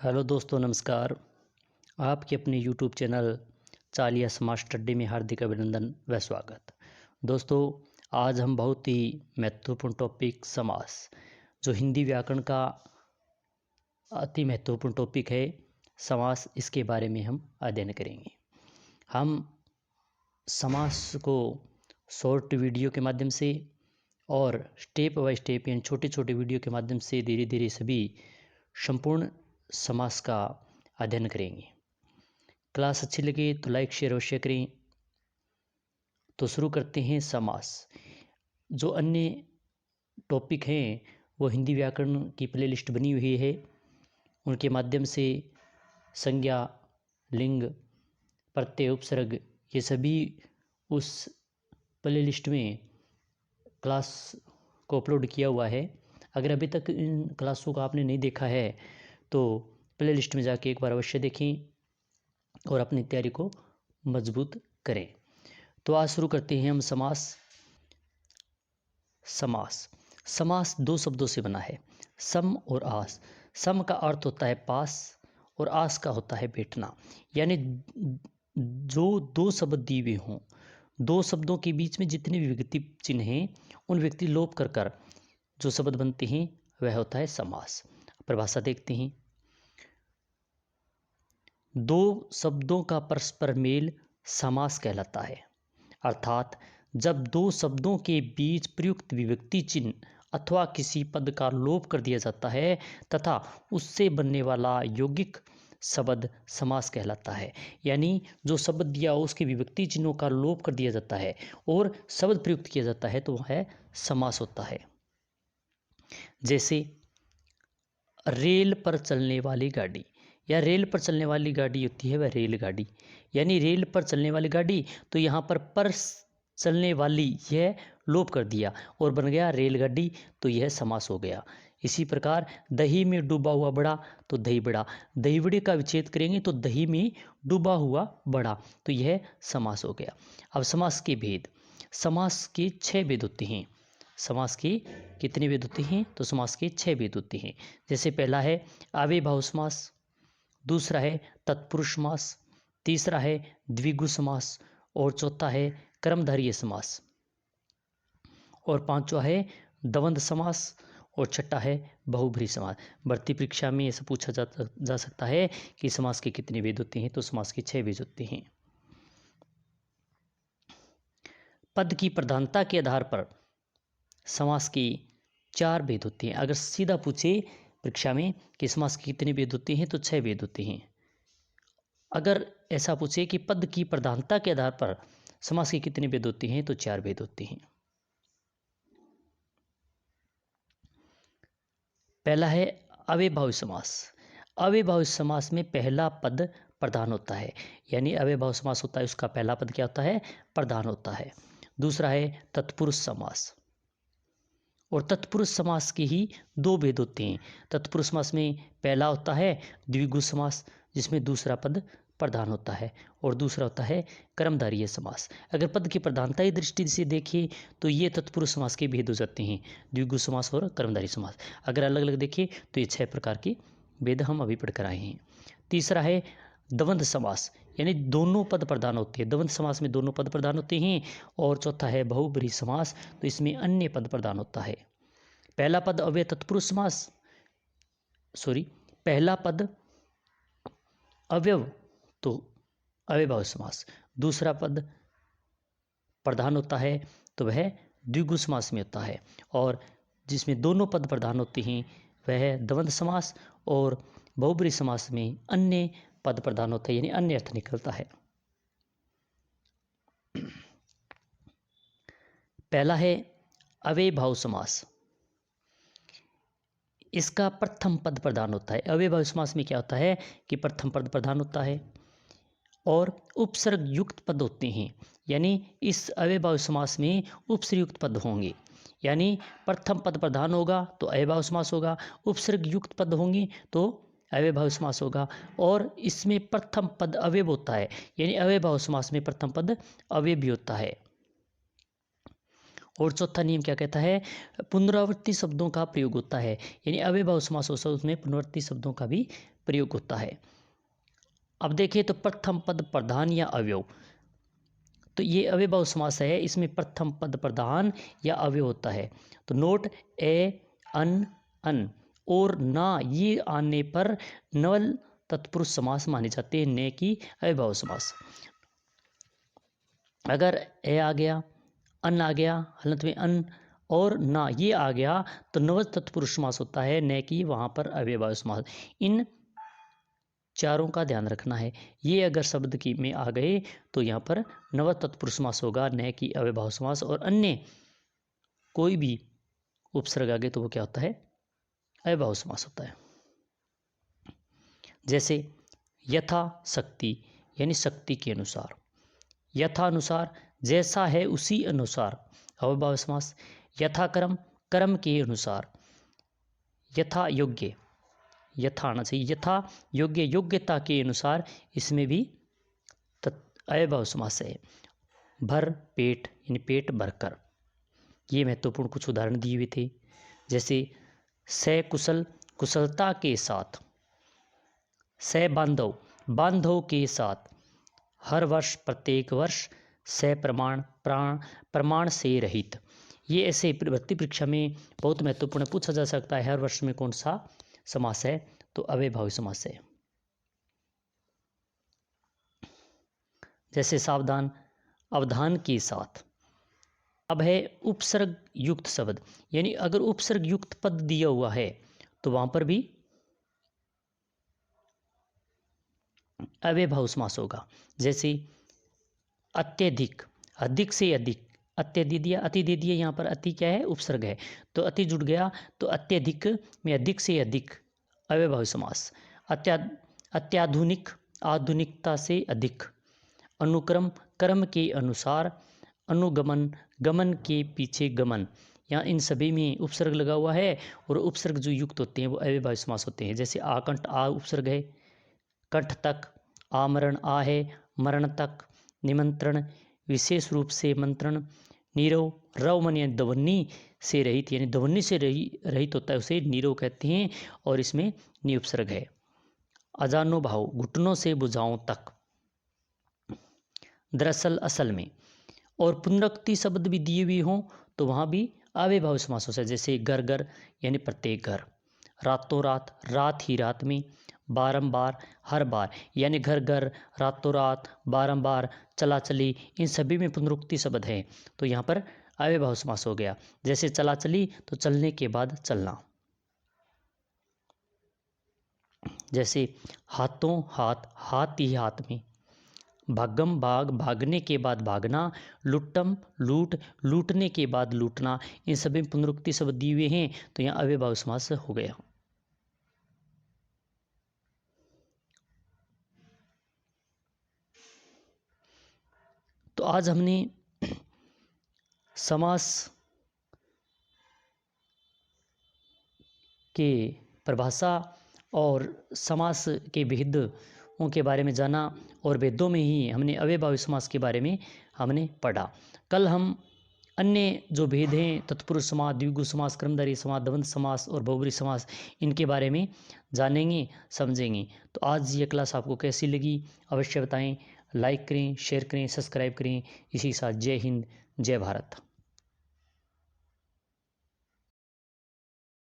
Hello दोस्तों, नमस्कार। आपके अपने यूट्यूब चैनल चालिया समाज स्टडी में हार्दिक अभिनंदन व स्वागत। दोस्तों, आज हम बहुत ही महत्वपूर्ण टॉपिक समास, जो हिंदी व्याकरण का अति महत्वपूर्ण टॉपिक है समास, इसके बारे में हम अध्ययन करेंगे। हम समास को शॉर्ट वीडियो के माध्यम से और स्टेप बाय स्टेप यानी छोटे छोटे वीडियो के माध्यम से धीरे धीरे सभी संपूर्ण समास का अध्ययन करेंगे। क्लास अच्छी लगे तो लाइक शेयर अवश्य करें। तो शुरू करते हैं समास। जो अन्य टॉपिक हैं वो हिंदी व्याकरण की प्लेलिस्ट बनी हुई है, उनके माध्यम से संज्ञा, लिंग, प्रत्यय, उपसर्ग ये सभी उस प्लेलिस्ट में क्लास को अपलोड किया हुआ है। अगर अभी तक इन क्लासों को आपने नहीं देखा है तो प्लेलिस्ट में जाके एक बार अवश्य देखें और अपनी तैयारी को मजबूत करें। तो आज शुरू करते हैं हम समास। समास समास दो शब्दों से बना है, सम और आस। सम का अर्थ होता है पास और आस का होता है बैठना। यानी जो दो शब्द दिए हुए हों, दो शब्दों के बीच में जितने भी विभक्ति चिन्ह हैं उन विभक्ति लोप कर कर जो शब्द बनते हैं वह होता है समास। परिभाषा देखते हैं। दो शब्दों का परस्पर मेल समास कहलाता है। अर्थात जब दो शब्दों के बीच प्रयुक्त विभक्ति चिन्ह अथवा किसी पद का लोप कर दिया जाता है तथा उससे बनने वाला यौगिक शब्द समास कहलाता है। यानी जो शब्द दिया हो उसके विभक्ति चिन्हों का लोप कर दिया जाता है और शब्द प्रयुक्त किया जाता है तो वह समास होता है। जैसे रेल पर चलने वाली गाड़ी, या रेल पर चलने वाली गाड़ी होती है वह रेलगाड़ी। यानी रेल पर चलने वाली गाड़ी, तो यहाँ पर चलने वाली यह लोप कर दिया और बन गया रेलगाड़ी, तो यह समास हो गया। इसी प्रकार दही में डूबा हुआ बड़ा, तो दही बड़ा। दही बड़े का विच्छेद करेंगे तो दही में डूबा हुआ बड़ा, तो यह समास हो गया। अब समास के भेद। समास के 6 भेद होते हैं। समास के कितने भेद होते हैं? तो समास के 6 भेद होते हैं। जैसे पहला है अव्ययभाव समास, दूसरा है तत्पुरुष समास, तीसरा है द्विगु समास और चौथा है कर्मधारय समास और पांचवा है द्वंद्व समास और छठा है बहुब्रीहि समास। भर्ती परीक्षा में ऐसा पूछा जा सकता है कि समास के कितने भेद होते हैं? तो समास के 6 भेद होते हैं। पद की प्रधानता के आधार पर समास के 4 भेद होते हैं। अगर सीधा पूछे परीक्षा में कि समास के कितने भेद होते हैं तो 6 भेद होते हैं। अगर ऐसा पूछे कि पद की प्रधानता के आधार पर समास के कितने भेद होते हैं तो 4 भेद होते हैं। पहला है अव्ययभाव समास। अव्ययभाव समास में पहला पद प्रधान होता है। यानी अव्ययभाव समास होता है उसका पहला पद क्या होता है? प्रधान होता है। दूसरा है तत्पुरुष समास, और तत्पुरुष समास के ही 2 भेद होते हैं। तत्पुरुष समास में पहला होता है द्विगु समास जिसमें दूसरा पद प्रधान होता है, और दूसरा होता है कर्मधारय समास। अगर पद की प्रधानता की दृष्टि से देखें तो ये तत्पुरुष समास के भेद हो जाते हैं, द्विगु समास और कर्मधारय समास। अगर अलग अलग देखें तो ये 6 प्रकार के भेद हम अभी पढ़कर आए हैं। तीसरा है द्वंद्व समास, यानी दोनों पद प्रधान होते हैं। द्वंद्व समास में दोनों पद प्रधान होते हैं। और चौथा है बहुब्रीहि समास, तो इसमें अन्य पद प्रधान होता है। पहला पद अव्यय तत्पुरुष समास, पहला पद अव्यव तो अव्ययभाव समास, दूसरा पद प्रधान होता है तो वह द्विगु समास में होता है, और जिसमें दोनों पद प्रधान होते हैं वह द्वंद्व समास, और बहुब्रीहि समास में अन्य पद प्रधान होता है यानी अन्य अर्थ निकलता है। पहला है अव्ययभाव समास। इसका प्रथम पद प्रधान होता है। अव्ययभाव समास में क्या होता है कि प्रथम पद प्रधान होता है और उपसर्ग युक्त पद होते हैं। यानी इस अव्ययभाव समास में उपसर्ग युक्त पद होंगे। यानी प्रथम पद प्रधान होगा तो अव्ययभाव समास होगा, उपसर्ग युक्त पद होंगे तो अव्ययभाव समास होगा। और इसमें प्रथम पद अव्यय होता है, यानी अव्ययभाव समास में प्रथम पद अव्यय भी होता है। और चौथा नियम क्या कहता है, पुनरावृत्ति शब्दों का प्रयोग होता है, यानी अव्ययभाव समास हो उसमें पुनरावृत्ति शब्दों का भी प्रयोग होता है। अब देखिए तो प्रथम पद प्रधान या अवयव, तो ये अव्ययभाव समास है, इसमें प्रथम पद प्रधान या अवयव होता है। तो नोट ए, अन और ना ये आने पर नवल तत्पुरुष समास माने जाते हैं, न कि अव्ययभाव समास। अगर ए आ गया, अन आ गया, हलंत में अन और ना ये आ गया तो नवल तत्पुरुष समास होता है, न कि वहाँ पर अव्ययभाव समास। इन चारों का ध्यान रखना है, ये अगर शब्द की में आ गए तो यहाँ पर नव तत्पुरुष समास होगा, न कि अव्ययभाव समास। और अन्य कोई भी उपसर्ग आ गए तो वो क्या होता है, अव्ययभाव समास होता है। जैसे यथा शक्ति, यानी शक्ति के अनुसार, यथा अनुसार, जैसा है उसी अनुसार, अव्ययभाव समास। यथा कर्म, कर्म के अनुसार। यथा योग्य, यथा आना चाहिए, यथा योग्य, योग्यता के अनुसार, इसमें भी अव्ययभाव समास है। भर पेट, यानी पेट भरकर। ये महत्वपूर्ण कुछ उदाहरण दिए हुए थे, जैसे सकुशल, कुशलता के साथ। सबांधव, बांधव के साथ। हर वर्ष, प्रत्येक वर्ष। सप्रमाण, प्रमाण से रहित। ये ऐसे भर्ती परीक्षा में बहुत महत्वपूर्ण पूछा जा सकता है, हर वर्ष में कौन सा समास है, तो अव्ययभावी समास है। जैसे सावधान, अवधान के साथ। अब है उपसर्ग युक्त शब्द, यानी अगर उपसर्ग युक्त पद दिया हुआ है तो वहां पर भी अव्ययभाव समास होगा। जैसे अत्यधिक, अधिक से अधिक। अत्य दे दिया, अति दे दिया, यहाँ पर अति क्या है, उपसर्ग है, तो अति जुड़ गया, तो अत्यधिक में अधिक से अधिक, अव्ययभाव समास। अत्याधुनिक, आधुनिकता से अधिक। अनुक्रम, कर्म के अनुसार। अनुगमन, गमन के पीछे गमन। यहाँ इन सभी में उपसर्ग लगा हुआ है, और उपसर्ग जो युक्त होते हैं वो अव्ययभाव समास होते हैं। जैसे आकंठ, आ उपसर्ग है। कंठ तक, आमरण, आ है। मरण तक, निमंत्रण, विशेष रूप से मंत्रण। नीरव, रव मन यानी ध्वनि से रहित, यानी ध्वनि से रहित होता है, उसे नीरव कहते हैं, और इसमें नी उपसर्ग है। अजानुभाव, घुटनों से भुजाओं तक। दरअसल, असल में। और पुनरुक्ति शब्द भी दिए हुए हों तो वहाँ भी अव्ययभाव समास हो सकता है। जैसे घर घर, यानी प्रत्येक घर। रातों रात, रात ही रात में। बारंबार, हर बार, यानी घर घर, रातों रात, बारंबार, चला चली, इन सभी में पुनरुक्ति शब्द है, तो यहाँ पर अव्ययभाव समास हो गया। जैसे चला चली, तो चलने के बाद चलना। जैसे हाथों हाथ, हाथ ही हाथ में। भागम भाग, भागने के बाद भागना। लुट्टम, लूट, लूटने के बाद लूटना, इन सभी में पुनरुक्ति शब्द दिए हुए हैं, तो यहाँ अव्ययभाव समास हो गया। तो आज हमने समास के परिभाषा और समास के भेदों के बारे में जाना, और भेदों में ही हमने अव्ययभावी समास के बारे में हमने पढ़ा। कल हम अन्य जो भेद हैं, तत्पुरुष समास, द्विगु समास, कर्मधारय समास, द्वंद्व समास और बहुब्रीहि समास, इनके बारे में जानेंगे, समझेंगे। तो आज ये क्लास आपको कैसी लगी अवश्य बताएं। लाइक करें, शेयर करें, सब्सक्राइब करें। इसी के साथ जय हिंद, जय भारत।